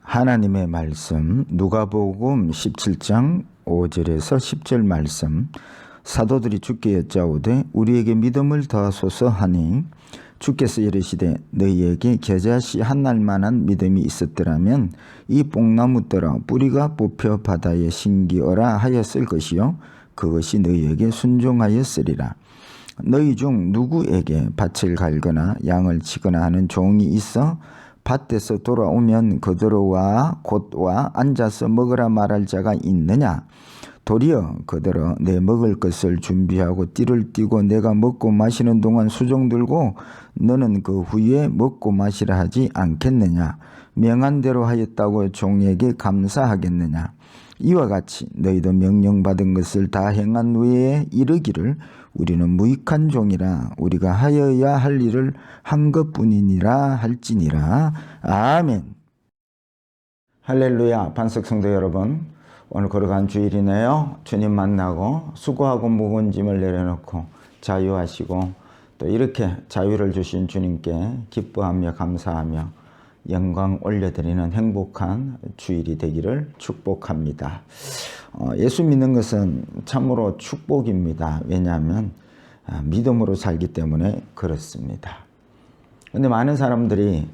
하나님의 말씀 누가복음 17장 5절에서 10절 말씀. 사도들이 주께 여짜오되 우리에게 믿음을 더하소서 하니 주께서 이르시되 너희에게 겨자씨 한 날만한 믿음이 있었더라면 이 뽕나무더러 뿌리가 뽑혀 바다에 심기어라 하였을 것이요 그것이 너희에게 순종하였으리라. 너희 중 누구에게 밭을 갈거나 양을 치거나 하는 종이 있어 밭에서 돌아오면 그대로와 곧 와 앉아서 먹으라 말할 자가 있느냐? 도리어 그대로 내 먹을 것을 준비하고 띠를 띠고 내가 먹고 마시는 동안 수종 들고 너는 그 후에 먹고 마시라 하지 않겠느냐? 명한 대로 하였다고 종에게 감사하겠느냐? 이와 같이 너희도 명령받은 것을 다 행한 후에 이르기를 우리는 무익한 종이라 우리가 하여야 할 일을 한 것뿐이니라 할지니라. 아멘. 할렐루야. 반석 성도 여러분, 오늘 걸어간 주일이네요. 주님 만나고 수고하고 무거운 짐을 내려놓고 자유하시고 또 이렇게 자유를 주신 주님께 기뻐하며 감사하며 영광 올려드리는 행복한 주일이 되기를 축복합니다. 예수 믿는 것은 참으로 축복입니다. 왜냐하면 믿음으로 살기 때문에 그렇습니다. 그런데 많은 사람들이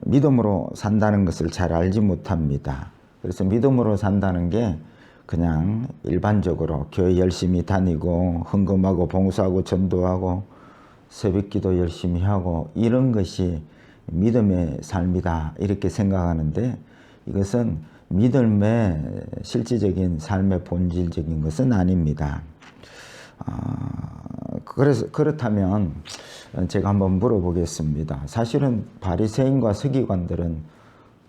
믿음으로 산다는 것을 잘 알지 못합니다. 그래서 믿음으로 산다는 게 그냥 일반적으로 교회 열심히 다니고 헌금하고 봉사하고 전도하고 새벽기도 열심히 하고 이런 것이 믿음의 삶이다 이렇게 생각하는데 이것은 믿음의 실질적인 삶의 본질적인 것은 아닙니다. 그렇다면 제가 한번 물어보겠습니다. 사실은 바리새인과 서기관들은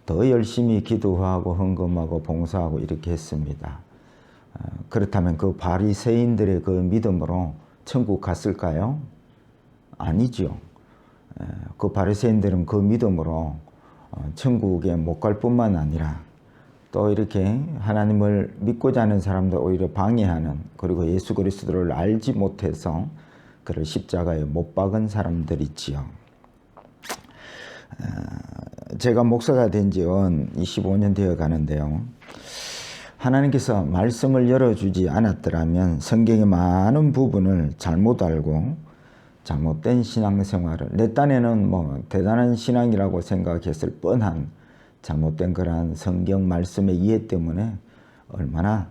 더 열심히 기도하고 헌금하고 봉사하고 이렇게 했습니다. 그렇다면 그 바리새인들의 그 믿음으로 천국 갔을까요? 아니죠. 그 바리새인들은 그 믿음으로 천국에 못 갈 뿐만 아니라 또 이렇게 하나님을 믿고자 하는 사람들 오히려 방해하는, 그리고 예수 그리스도를 알지 못해서 그를 십자가에 못 박은 사람들이지요. 제가 목사가 된 지는 25년 되어 가는데요. 하나님께서 말씀을 열어주지 않았더라면 성경의 많은 부분을 잘못 알고 잘못된 신앙생활을, 내 딴에는 뭐 대단한 신앙이라고 생각했을 뻔한 잘못된 그러한 성경 말씀의 이해 때문에 얼마나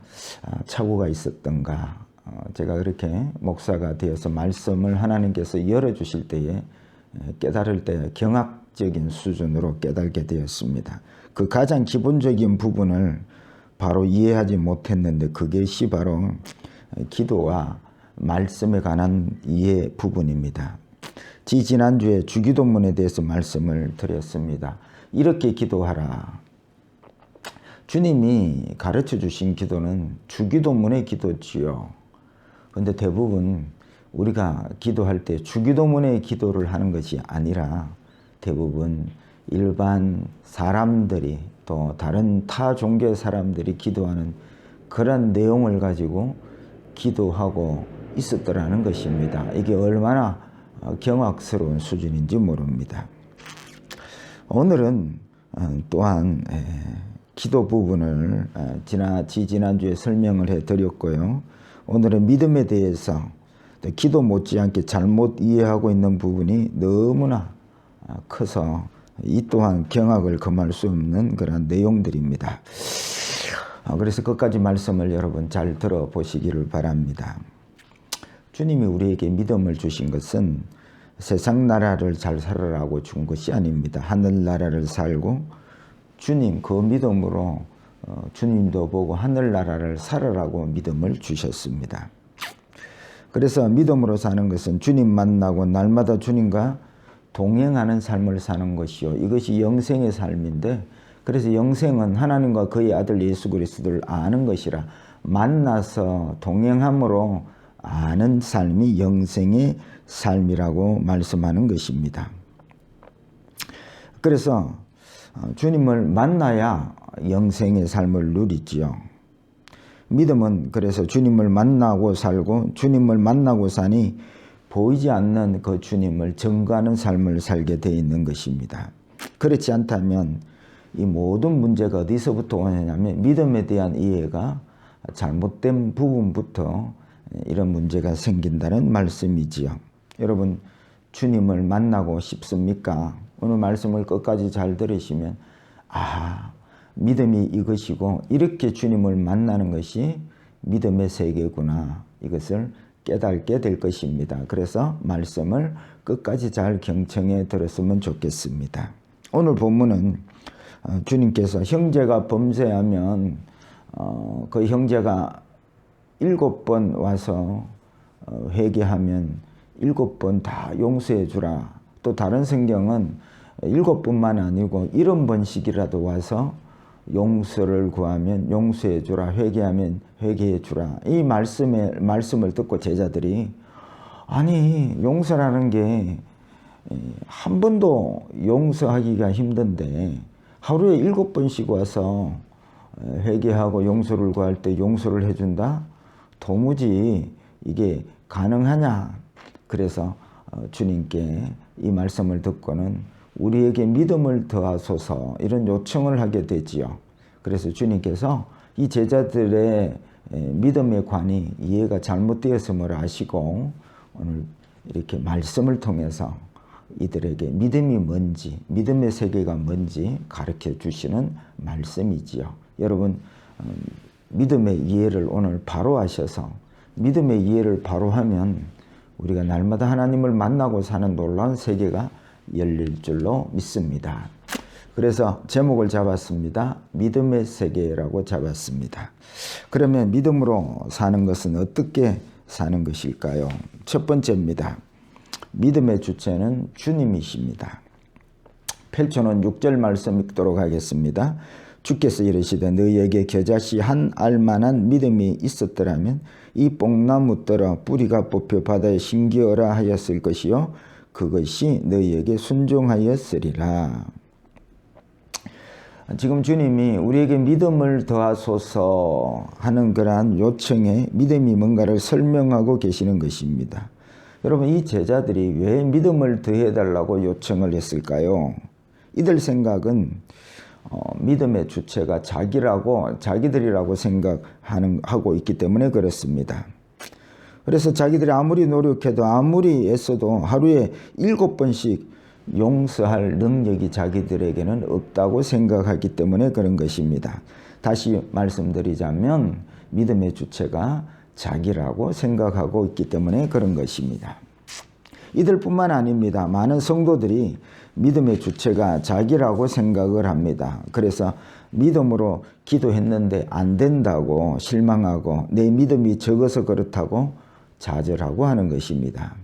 착오가 있었던가. 제가 그렇게 목사가 되어서 말씀을 하나님께서 열어주실 때에 깨달을 때 경학적인 수준으로 깨닫게 되었습니다. 그 가장 기본적인 부분을 바로 이해하지 못했는데 그것이 바로 기도와 말씀에 관한 이해 부분입니다. 지난주에 주기도문에 대해서 말씀을 드렸습니다. 이렇게 기도하라. 주님이 가르쳐 주신 기도는 주기도문의 기도지요. 그런데 대부분 우리가 기도할 때 주기도문의 기도를 하는 것이 아니라 대부분 일반 사람들이 또 다른 타 종교 사람들이 기도하는 그런 내용을 가지고 기도하고 있었더라는 것입니다. 이게 얼마나 경악스러운 수준인지 모릅니다. 오늘은 또한 기도 부분을 지난주에 설명을 해드렸고요. 오늘은 믿음에 대해서 기도 못지않게 잘못 이해하고 있는 부분이 너무나 커서 이 또한 경악을 금할 수 없는 그런 내용들입니다. 그래서 끝까지 말씀을 여러분 잘 들어보시기를 바랍니다. 주님이 우리에게 믿음을 주신 것은 세상 나라를 잘 살아라고 준 것이 아닙니다. 하늘나라를 살고 주님 그 믿음으로 주님도 보고 하늘나라를 살아라고 믿음을 주셨습니다. 그래서 믿음으로 사는 것은 주님 만나고 날마다 주님과 동행하는 삶을 사는 것이요. 이것이 영생의 삶인데, 그래서 영생은 하나님과 그의 아들 예수 그리스도를 아는 것이라, 만나서 동행함으로 아는 삶이 영생의 삶이라고 말씀하는 것입니다. 그래서 주님을 만나야 영생의 삶을 누리지요. 믿음은 그래서 주님을 만나고 살고 주님을 만나고 사니 보이지 않는 그 주님을 증거하는 삶을 살게 되어 있는 것입니다. 그렇지 않다면 이 모든 문제가 어디서부터 오느냐면 믿음에 대한 이해가 잘못된 부분부터 이런 문제가 생긴다는 말씀이지요. 여러분, 주님을 만나고 싶습니까? 오늘 말씀을 끝까지 잘 들으시면 믿음이 이것이고 이렇게 주님을 만나는 것이 믿음의 세계구나, 이것을 깨닫게 될 것입니다. 그래서 말씀을 끝까지 잘 경청해 들었으면 좋겠습니다. 오늘 본문은 주님께서 형제가 범죄하면 그 형제가 7번 와서 회개하면 7번 다 용서해 주라. 또 다른 성경은 7번만 아니고 70번씩이라도 와서 용서를 구하면 용서해 주라, 회개하면 회개해 주라. 이 말씀을 듣고 제자들이 아니, 용서라는 게 한 번도 용서하기가 힘든데 하루에 7번씩 와서 회개하고 용서를 구할 때 용서를 해준다? 도무지 이게 가능하냐? 그래서 주님께 이 말씀을 듣고는 우리에게 믿음을 더하소서, 이런 요청을 하게 되지요. 그래서 주님께서 이 제자들의 믿음의 관이 이해가 잘못되었음을 아시고 오늘 이렇게 말씀을 통해서 이들에게 믿음이 뭔지, 믿음의 세계가 뭔지 가르쳐 주시는 말씀이지요. 여러분, 믿음의 이해를 오늘 바로 하셔서 믿음의 이해를 바로 하면 우리가 날마다 하나님을 만나고 사는 놀라운 세계가 열릴 줄로 믿습니다. 그래서 제목을 잡았습니다. 믿음의 세계라고 잡았습니다. 그러면 믿음으로 사는 것은 어떻게 사는 것일까요? 첫 번째입니다. 믿음의 주체는 주님이십니다. 펼쳐놓은 6절 말씀 읽도록 하겠습니다. 주께서 이르시되 너희에게 겨자씨 한 알만한 믿음이 있었더라면 이 뽕나무 떨어 뿌리가 뽑혀 바다에 심기어라 하였을 것이요 그것이 너희에게 순종하였으리라. 지금 주님이 우리에게 믿음을 더하소서 하는 그러한 요청에 믿음이 뭔가를 설명하고 계시는 것입니다. 여러분, 이 제자들이 왜 믿음을 더해달라고 요청을 했을까요? 이들 생각은 믿음의 주체가 자기들이라고 생각하고 있기 때문에 그렇습니다. 그래서 자기들이 아무리 노력해도 아무리 애써도 하루에 7번씩 용서할 능력이 자기들에게는 없다고 생각하기 때문에 그런 것입니다. 다시 말씀드리자면 믿음의 주체가 자기라고 생각하고 있기 때문에 그런 것입니다. 이들뿐만 아닙니다. 많은 성도들이 믿음의 주체가 자기라고 생각을 합니다. 그래서 믿음으로 기도했는데 안 된다고 실망하고 내 믿음이 적어서 그렇다고 좌절하고 하는 것입니다.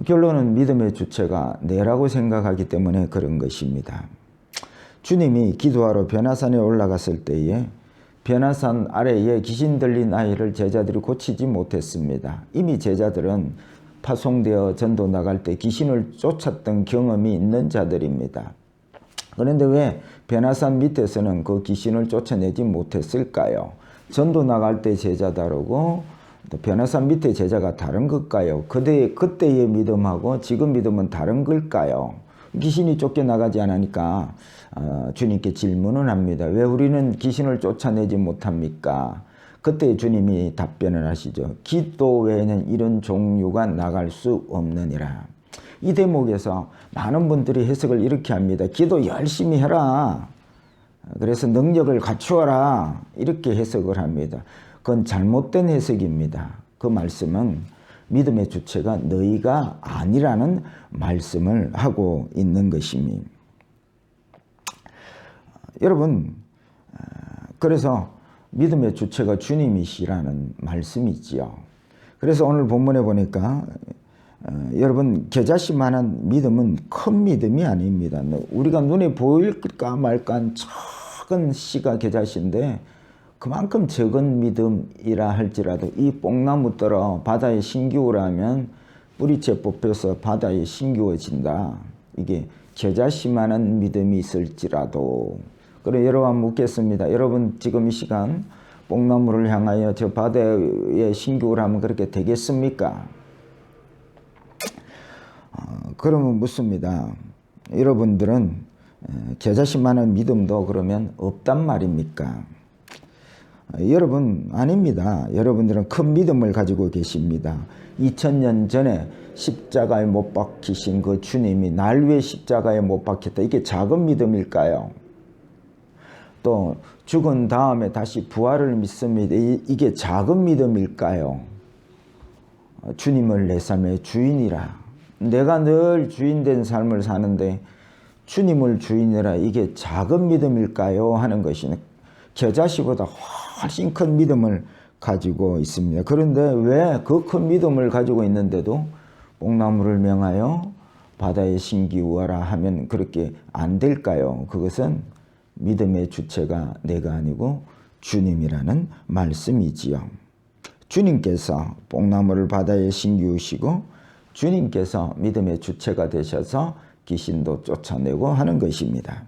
결론은 믿음의 주체가 내라고 생각하기 때문에 그런 것입니다. 주님이 기도하러 변화산에 올라갔을 때에 변화산 아래에 귀신 들린 아이를 제자들이 고치지 못했습니다. 이미 제자들은 파송되어 전도 나갈 때 귀신을 쫓았던 경험이 있는 자들입니다. 그런데 왜 변화산 밑에서는 그 귀신을 쫓아내지 못했을까요? 전도 나갈 때 제자 다르고 또 변화산 밑에 제자가 다른 걸까요? 그때의 믿음하고 지금 믿음은 다른 걸까요? 귀신이 쫓겨나가지 않으니까 주님께 질문을 합니다. 왜 우리는 귀신을 쫓아내지 못합니까? 그때 주님이 답변을 하시죠. 기도 외에는 이런 종류가 나갈 수 없느니라. 이 대목에서 많은 분들이 해석을 이렇게 합니다. 기도 열심히 해라. 그래서 능력을 갖추어라. 이렇게 해석을 합니다. 그건 잘못된 해석입니다. 그 말씀은 믿음의 주체가 너희가 아니라는 말씀을 하고 있는 것입니다. 여러분, 그래서 믿음의 주체가 주님이시라는 말씀이지요. 그래서 오늘 본문에 보니까 여러분, 겨자씨만한 믿음은 큰 믿음이 아닙니다. 우리가 눈에 보일까 말까 한 작은 씨가 겨자씨인데 그만큼 적은 믿음이라 할지라도 이 뽕나무 떨어 바다에 심기우라면 뿌리채 뽑혀서 바다에 심기워진다. 이게 겨자씨만한 믿음이 있을지라도. 그래 여러분 묻겠습니다. 여러분 지금 이 시간 뽕나무를 향하여 저 바다에 심기우라면 그렇게 되겠습니까? 그러면 묻습니다. 여러분들은 겨자씨만한 믿음도 그러면 없단 말입니까? 여러분, 아닙니다. 여러분들은 큰 믿음을 가지고 계십니다. 2000년 전에 십자가에 못 박히신 그 주님이 날 위해 십자가에 못 박혔다. 이게 작은 믿음일까요? 또 죽은 다음에 다시 부활을 믿습니다. 이게 작은 믿음일까요? 주님을 내 삶의 주인이라. 내가 늘 주인된 삶을 사는데 주님을 주인이라, 이게 작은 믿음일까요? 하는 것이 겨자씨보다 훨씬 큰 믿음을 가지고 있습니다. 그런데 왜 그 큰 믿음을 가지고 있는데도 뽕나무를 명하여 바다에 신기우하라 하면 그렇게 안 될까요? 그것은 믿음의 주체가 내가 아니고 주님이라는 말씀이지요. 주님께서 뽕나무를 바다에 신기우시고 주님께서 믿음의 주체가 되셔서 귀신도 쫓아내고 하는 것입니다.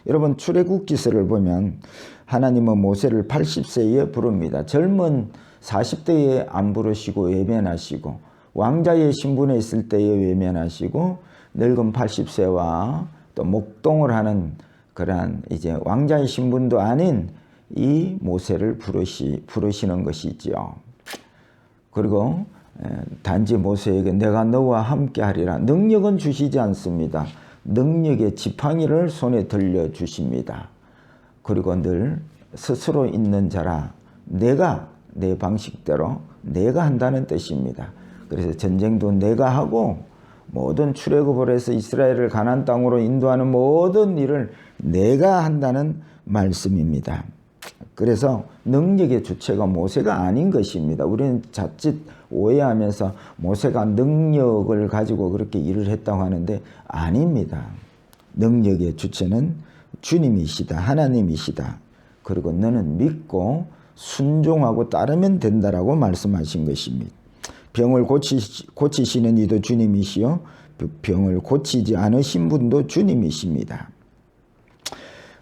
여러분, 출애굽기서를 보면 하나님은 모세를 80세에 부릅니다. 젊은 40대에 안 부르시고 외면하시고, 왕자의 신분에 있을 때에 외면하시고, 늙은 80세와 또 목동을 하는 그러한 이제 왕자의 신분도 아닌 이 모세를 부르시는 것이지요. 그리고 단지 모세에게 내가 너와 함께 하리라. 능력은 주시지 않습니다. 능력의 지팡이를 손에 들려주십니다. 그리고 늘 스스로 있는 자라, 내가 내 방식대로 내가 한다는 뜻입니다. 그래서 전쟁도 내가 하고 모든 출애굽을 해서 이스라엘을 가나안 땅으로 인도하는 모든 일을 내가 한다는 말씀입니다. 그래서 능력의 주체가 모세가 아닌 것입니다. 우리는 자칫 오해하면서 모세가 능력을 가지고 그렇게 일을 했다고 하는데 아닙니다. 능력의 주체는 주님이시다, 하나님이시다. 그리고 너는 믿고 순종하고 따르면 된다라고 말씀하신 것입니다. 병을 고치시는 이도 주님이시요 병을 고치지 않으신 분도 주님이십니다.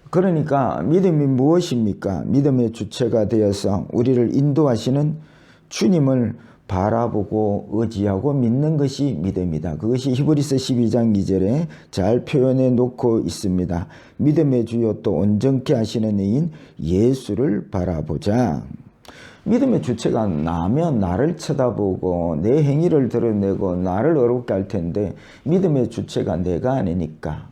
그러니까 믿음이 무엇입니까? 믿음의 주체가 되어서 우리를 인도하시는 주님을 바라보고 의지하고 믿는 것이 믿음이다. 그것이 히브리서 12장 2절에 잘 표현해 놓고 있습니다. 믿음의 주요 또 온전케 하시는 이인 예수를 바라보자. 믿음의 주체가 나면 나를 쳐다보고 내 행위를 드러내고 나를 어렵게 할 텐데, 믿음의 주체가 내가 아니니까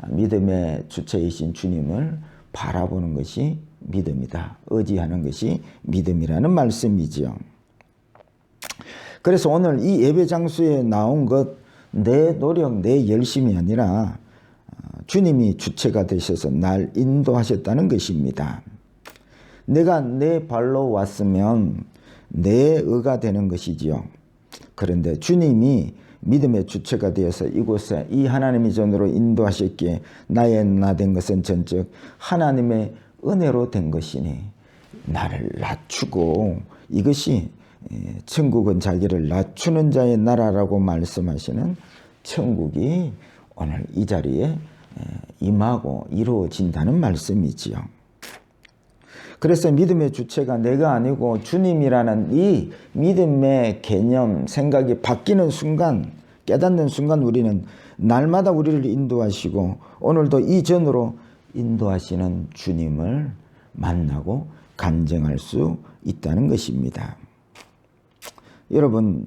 믿음의 주체이신 주님을 바라보는 것이 믿음이다. 의지하는 것이 믿음이라는 말씀이지요. 그래서 오늘 이 예배 장소에 나온 것, 내 노력, 내 열심이 아니라 주님이 주체가 되셔서 날 인도하셨다는 것입니다. 내가 내 발로 왔으면 내 의가 되는 것이지요. 그런데 주님이 믿음의 주체가 되어서 이곳에 이 하나님의 전으로 인도하셨기에 나의 나 된 것은 전적 하나님의 은혜로 된 것이니 나를 낮추고, 이것이 천국은 자기를 낮추는 자의 나라라고 말씀하시는 천국이 오늘 이 자리에 임하고 이루어진다는 말씀이지요. 그래서 믿음의 주체가 내가 아니고 주님이라는 이 믿음의 개념, 생각이 바뀌는 순간, 깨닫는 순간 우리는 날마다 우리를 인도하시고 오늘도 이 전으로 인도하시는 주님을 만나고 간증할 수 있다는 것입니다. 여러분,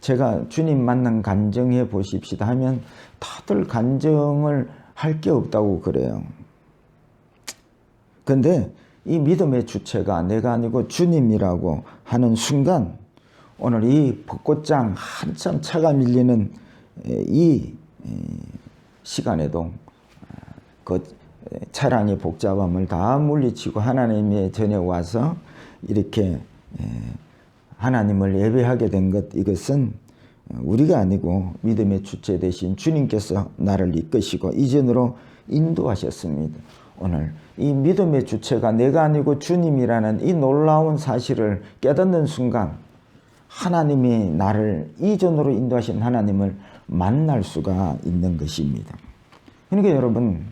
제가 주님 만난 간증해 보십시다 하면 다들 간증을 할 게 없다고 그래요. 그런데 이 믿음의 주체가 내가 아니고 주님이라고 하는 순간, 오늘 이 벚꽃장 한참 차가 밀리는 이 시간에도 그 차량의 복잡함을 다 물리치고 하나님의 전에 와서 이렇게 하나님을 예배하게 된 것, 이것은 우리가 아니고 믿음의 주체 되신 주님께서 나를 이끄시고 이전으로 인도하셨습니다. 오늘 이 믿음의 주체가 내가 아니고 주님이라는 이 놀라운 사실을 깨닫는 순간 하나님이 나를 이전으로 인도하신 하나님을 만날 수가 있는 것입니다. 그러니까 여러분,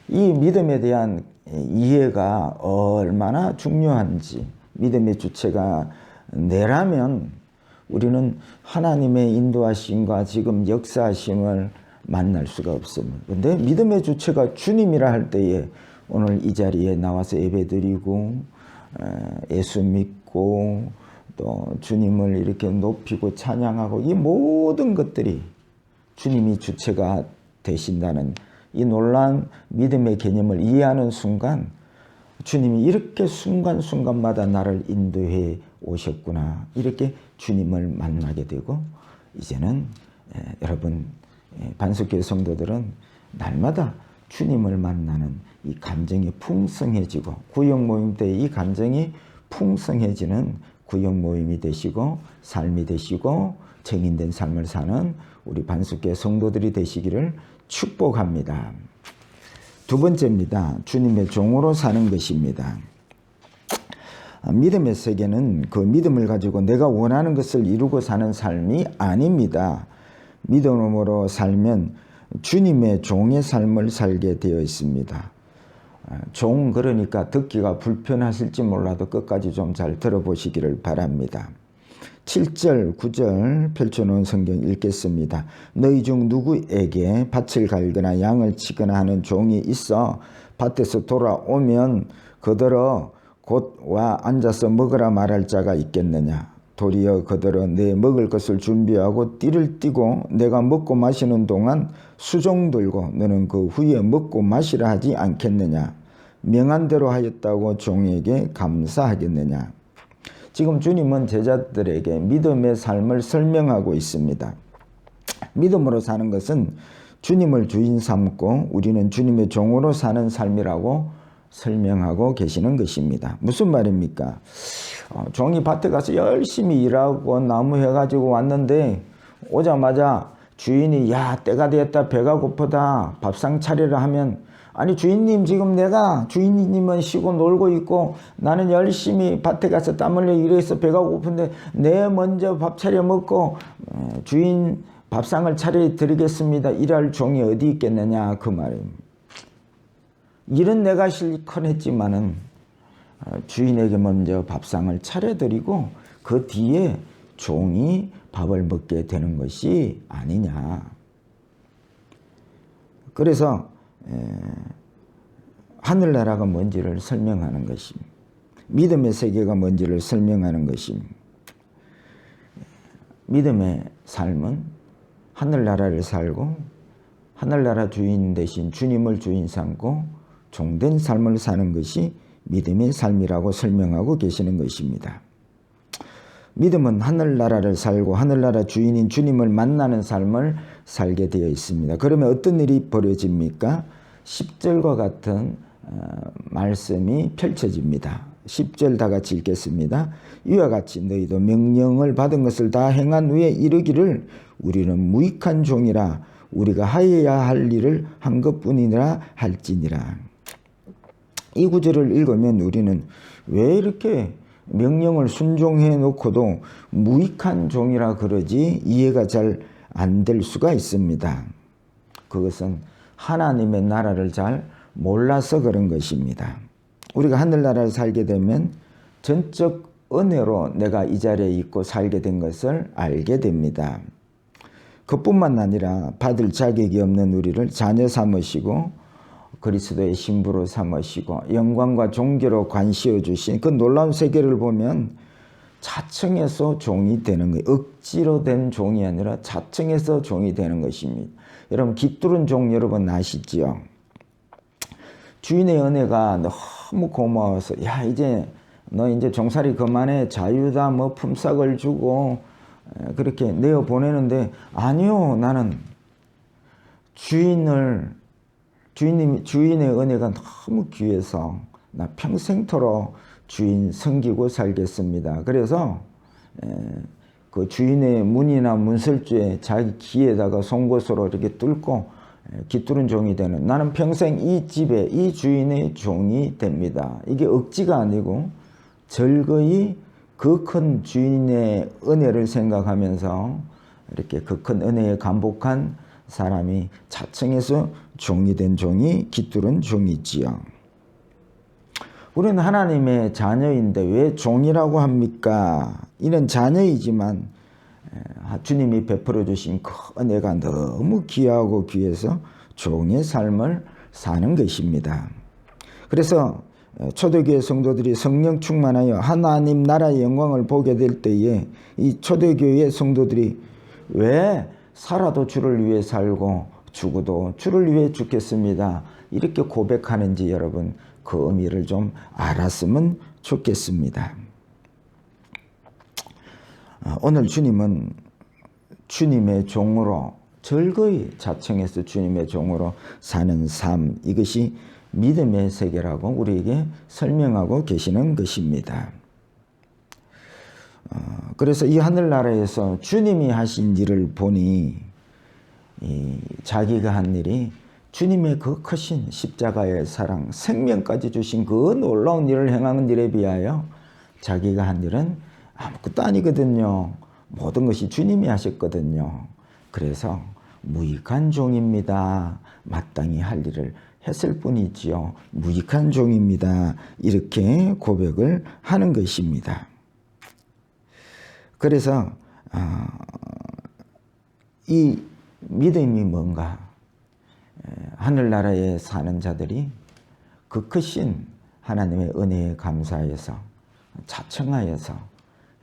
이 믿음에 대한 이해가 얼마나 중요한지, 믿음의 주체가 내라면 우리는 하나님의 인도하심과 지금 역사하심을 만날 수가 없습니다. 근데 믿음의 주체가 주님이라 할 때에 오늘 이 자리에 나와서 예배드리고 예수 믿고 또 주님을 이렇게 높이고 찬양하고 이 모든 것들이 주님이 주체가 되신다는 이 놀라운 믿음의 개념을 이해하는 순간 주님이 이렇게 순간순간마다 나를 인도해 오셨구나. 이렇게 주님을 만나게 되고 이제는 여러분 반석교회 성도들은 날마다 주님을 만나는 이 감정이 풍성해지고 구역 모임 때 이 감정이 풍성해지는 구역 모임이 되시고 삶이 되시고 정인된 삶을 사는 우리 반석교회 성도들이 되시기를 축복합니다. 두 번째입니다. 주님의 종으로 사는 것입니다. 믿음의 세계는 그 믿음을 가지고 내가 원하는 것을 이루고 사는 삶이 아닙니다. 믿음으로 살면 주님의 종의 삶을 살게 되어 있습니다. 종 그러니까 듣기가 불편하실지 몰라도 끝까지 좀 잘 들어보시기를 바랍니다. 7절 9절 펼쳐놓은 성경 읽겠습니다. 너희 중 누구에게 밭을 갈거나 양을 치거나 하는 종이 있어 밭에서 돌아오면 그더러 곧 와 앉아서 먹으라 말할 자가 있겠느냐. 도리어 그더러 내 먹을 것을 준비하고 띠를 띠고 내가 먹고 마시는 동안 수종 들고 너는 그 후에 먹고 마시라 하지 않겠느냐. 명한 대로 하였다고 종에게 감사하겠느냐. 지금 주님은 제자들에게 믿음의 삶을 설명하고 있습니다. 믿음으로 사는 것은 주님을 주인 삼고 우리는 주님의 종으로 사는 삶이라고 설명하고 계시는 것입니다. 무슨 말입니까? 종이 밭에 가서 열심히 일하고 나무 해가지고 왔는데 오자마자 주인이 야 때가 되었다 배가 고프다 밥상 차리라 하면 아니 주인님 지금 내가 주인님은 쉬고 놀고 있고 나는 열심히 밭에 가서 땀 흘려 일해서 배가 고픈데 내 먼저 밥 차려 먹고 주인 밥상을 차려 드리겠습니다. 일할 종이 어디 있겠느냐 그 말입니다. 일은 내가 실컷 했지만은 주인에게 먼저 밥상을 차려드리고 그 뒤에 종이 밥을 먹게 되는 것이 아니냐. 그래서 하늘나라가 뭔지를 설명하는 것입니다. 믿음의 세계가 뭔지를 설명하는 것입니다. 믿음의 삶은 하늘나라를 살고 하늘나라 주인 대신 주님을 주인 삼고 종된 삶을 사는 것이 믿음의 삶이라고 설명하고 계시는 것입니다. 믿음은 하늘나라를 살고 하늘나라 주인인 주님을 만나는 삶을 살게 되어 있습니다. 그러면 어떤 일이 벌어집니까? 10절과 같은 말씀이 펼쳐집니다. 10절 다 같이 읽겠습니다. 이와 같이 너희도 명령을 받은 것을 다 행한 후에 이르기를 우리는 무익한 종이라 우리가 하여야 할 일을 한 것뿐이라 할지니라. 이 구절을 읽으면 우리는 왜 이렇게 명령을 순종해 놓고도 무익한 종이라 그러지 이해가 잘 안 될 수가 있습니다. 그것은 하나님의 나라를 잘 몰라서 그런 것입니다. 우리가 하늘나라를 살게 되면 전적 은혜로 내가 이 자리에 있고 살게 된 것을 알게 됩니다. 그뿐만 아니라 받을 자격이 없는 우리를 자녀 삼으시고 그리스도의 신부로 삼으시고 영광과 존귀로 관시어 주신 그 놀라운 세계를 보면 자청해서 종이 되는 거예요. 억지로 된 종이 아니라 자청해서 종이 되는 것입니다. 여러분 깃두른 종 여러분 아시지요? 주인의 은혜가 너무 고마워서 야 이제 너 이제 종살이 그만해 자유다 뭐 품삯을 주고 그렇게 내어 보내는데 아니요 나는 주인의 은혜가 너무 귀해서 나 평생토록 주인 섬기고 살겠습니다. 그래서 그 주인의 문이나 문설주에 자기 귀에다가 송곳으로 이렇게 뚫고 깃두른 종이 되는 나는 평생 이 집에 이 주인의 종이 됩니다. 이게 억지가 아니고 절거히 그 큰 주인의 은혜를 생각하면서 이렇게 그 큰 은혜에 감복한 사람이 자청해서 종이 된 종이 깃두른 종이지요. 우리는 하나님의 자녀인데 왜 종이라고 합니까? 이는 자녀이지만 주님이 베풀어 주신 그 은혜가 너무 귀하고 귀해서 종의 삶을 사는 것입니다. 그래서 초대교회 성도들이 성령 충만하여 하나님 나라의 영광을 보게 될 때에 이 초대교회 성도들이 왜 살아도 주를 위해 살고 죽어도 주를 위해 죽겠습니다, 이렇게 고백하는지 여러분 그 의미를 좀 알았으면 좋겠습니다. 오늘 주님은 주님의 종으로 즐거이 자청해서 주님의 종으로 사는 삶, 이것이 믿음의 세계라고 우리에게 설명하고 계시는 것입니다. 그래서 이 하늘나라에서 주님이 하신 일을 보니 자기가 한 일이 주님의 그 크신 십자가의 사랑, 생명까지 주신 그 놀라운 일을 행하는 일에 비하여 자기가 한 일은 아무것도 아니거든요. 모든 것이 주님이 하셨거든요. 그래서 무익한 종입니다. 마땅히 할 일을 했을 뿐이지요. 무익한 종입니다. 이렇게 고백을 하는 것입니다. 그래서 이 믿음이 뭔가? 하늘나라에 사는 자들이 그 크신 하나님의 은혜에 감사해서 자청하여서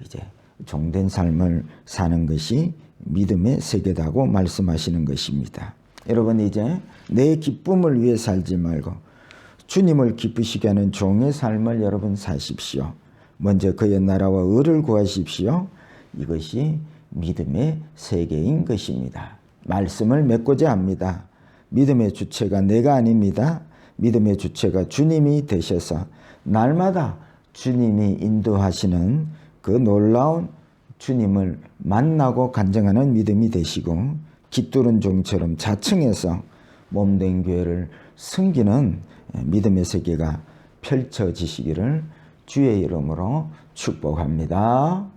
이제 종된 삶을 사는 것이 믿음의 세계다고 말씀하시는 것입니다. 여러분, 이제 내 기쁨을 위해 살지 말고 주님을 기쁘시게 하는 종의 삶을 여러분 사십시오. 먼저 그의 나라와 의를 구하십시오. 이것이 믿음의 세계인 것입니다. 말씀을 맺고자 합니다. 믿음의 주체가 내가 아닙니다. 믿음의 주체가 주님이 되셔서 날마다 주님이 인도하시는 그 놀라운 주님을 만나고 간증하는 믿음이 되시고 깃두른 종처럼 자청해서 몸된 교회를 섬기는 믿음의 세계가 펼쳐지시기를 주의 이름으로 축복합니다.